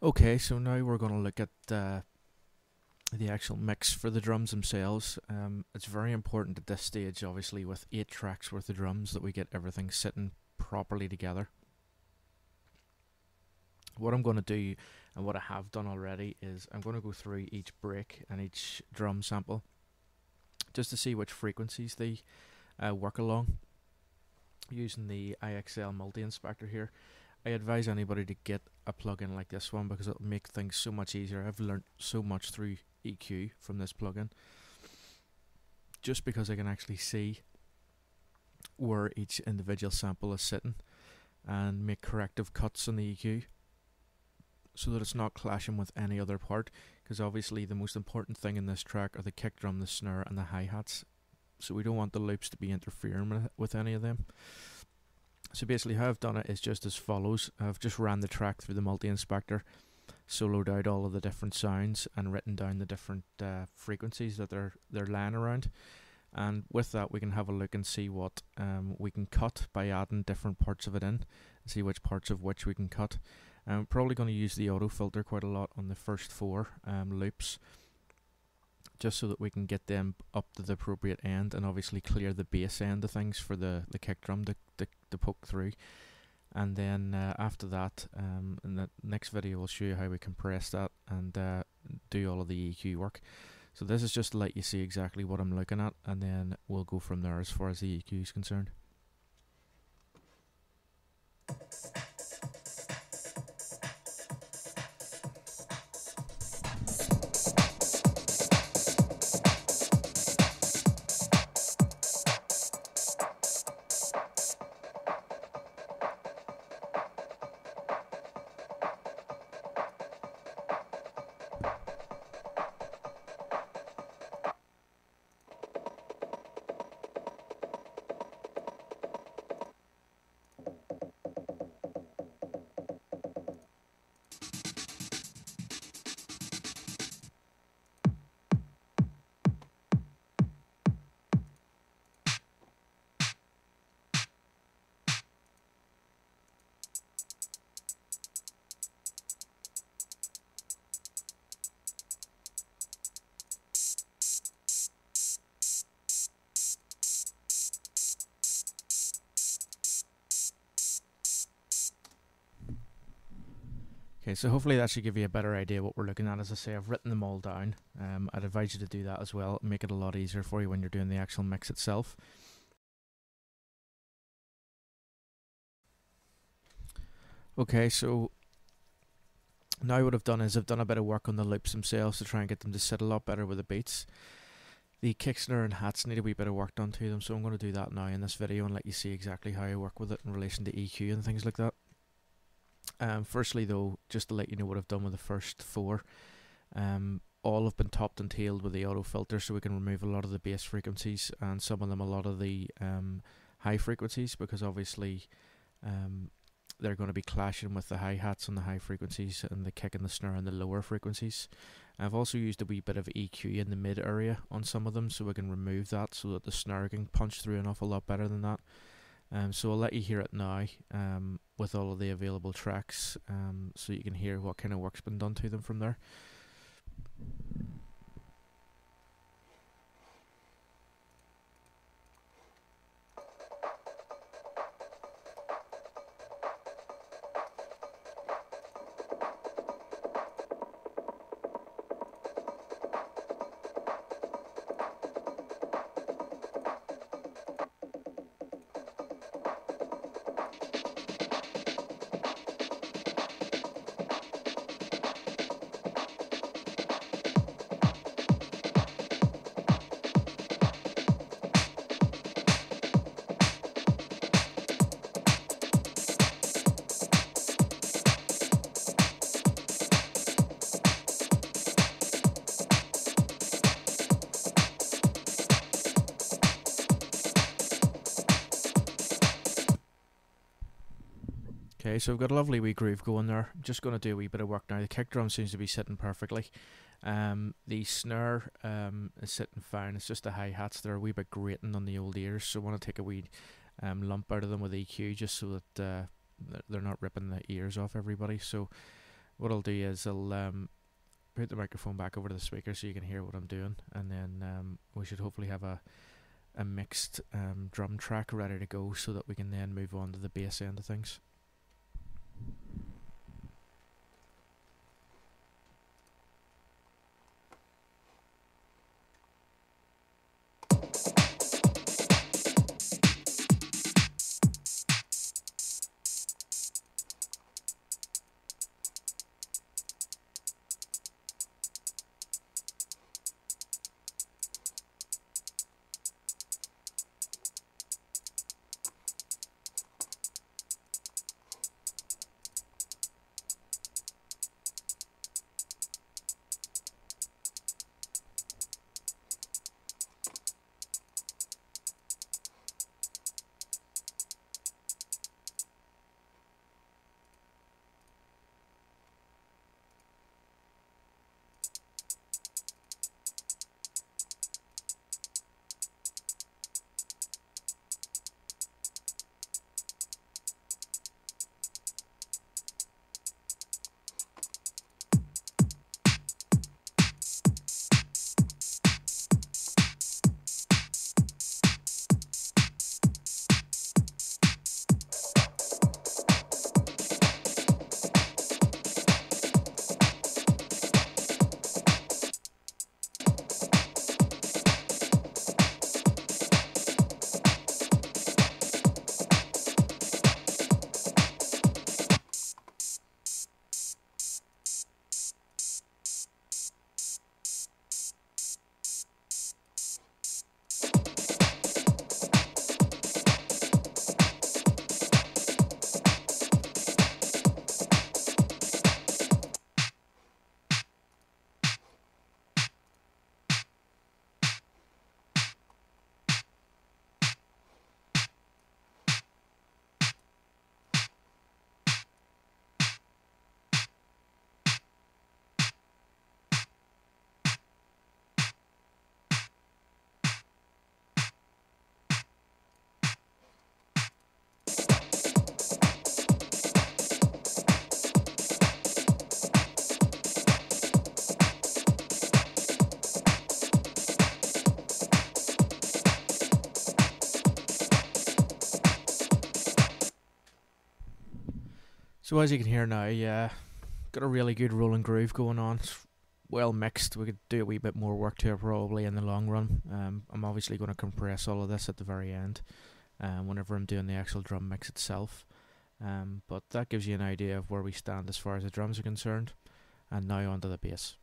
Okay, so now we're going to look at the actual mix for the drums themselves. It's very important at this stage, obviously, with 8 tracks worth of drums, that we get everything sitting properly together. What I'm going to do, and what I have done already, is I'm going to go through each break and each drum sample just to see which frequencies they work along using the IXL multi inspector here. I advise anybody to get a plugin like this one because it'll make things so much easier. I've learned so much through EQ from this plugin just because I can actually see where each individual sample is sitting and make corrective cuts on the EQ so that it's not clashing with any other part, because obviously the most important thing in this track are the kick drum, the snare and the hi-hats, so we don't want the loops to be interfering with any of them. So basically how I've done it is just as follows. I've just ran the track through the multi-inspector, soloed out all of the different sounds and written down the different frequencies that they're lying around. And with that we can have a look and see what we can cut by adding different parts of it in, and see which parts of which we can cut. I'm probably going to use the auto filter quite a lot on the first 4 loops, just so that we can get them up to the appropriate end and obviously clear the bass end of things for the kick drum to poke through. And then after that, in the next video we'll show you how we compress that and do all of the EQ work. So this is just to let you see exactly what I'm looking at, and then we'll go from there as far as the EQ is concerned. Okay, so hopefully that should give you a better idea what we're looking at. As I say, I've written them all down. I'd advise you to do that as well, make it a lot easier for you when you're doing the actual mix itself. Okay, so now what I've done is I've done a bit of work on the loops themselves to try and get them to sit a lot better with the beats. The kick, snare and hats need a wee bit of work done to them, so I'm going to do that now in this video and let you see exactly how I work with it in relation to EQ and things like that. Firstly though, just to let you know what I've done with the first 4, all have been topped and tailed with the auto filter, so we can remove a lot of the bass frequencies and some of them a lot of the high frequencies, because obviously they're going to be clashing with the hi-hats and the high frequencies and the kick and the snare and the lower frequencies. I've also used a wee bit of EQ in the mid area on some of them, so we can remove that so that the snare can punch through an awful lot better than that. So I'll let you hear it now with all of the available tracks, so you can hear what kind of work's been done to them from there. Okay, so we've got a lovely wee groove going there. I'm just going to do a wee bit of work now. The kick drum seems to be sitting perfectly. The snare is sitting fine. It's just the hi-hats that are a wee bit grating on the old ears, so I want to take a wee lump out of them with EQ just so that they're not ripping the ears off everybody. So what I'll do is I'll put the microphone back over to the speaker so you can hear what I'm doing, and then we should hopefully have a mixed drum track ready to go so that we can then move on to the bass end of things. So as you can hear now, got a really good rolling groove going on. It's well mixed. We could do a wee bit more work to it probably in the long run. I'm obviously going to compress all of this at the very end, whenever I'm doing the actual drum mix itself. But that gives you an idea of where we stand as far as the drums are concerned. And now onto the bass.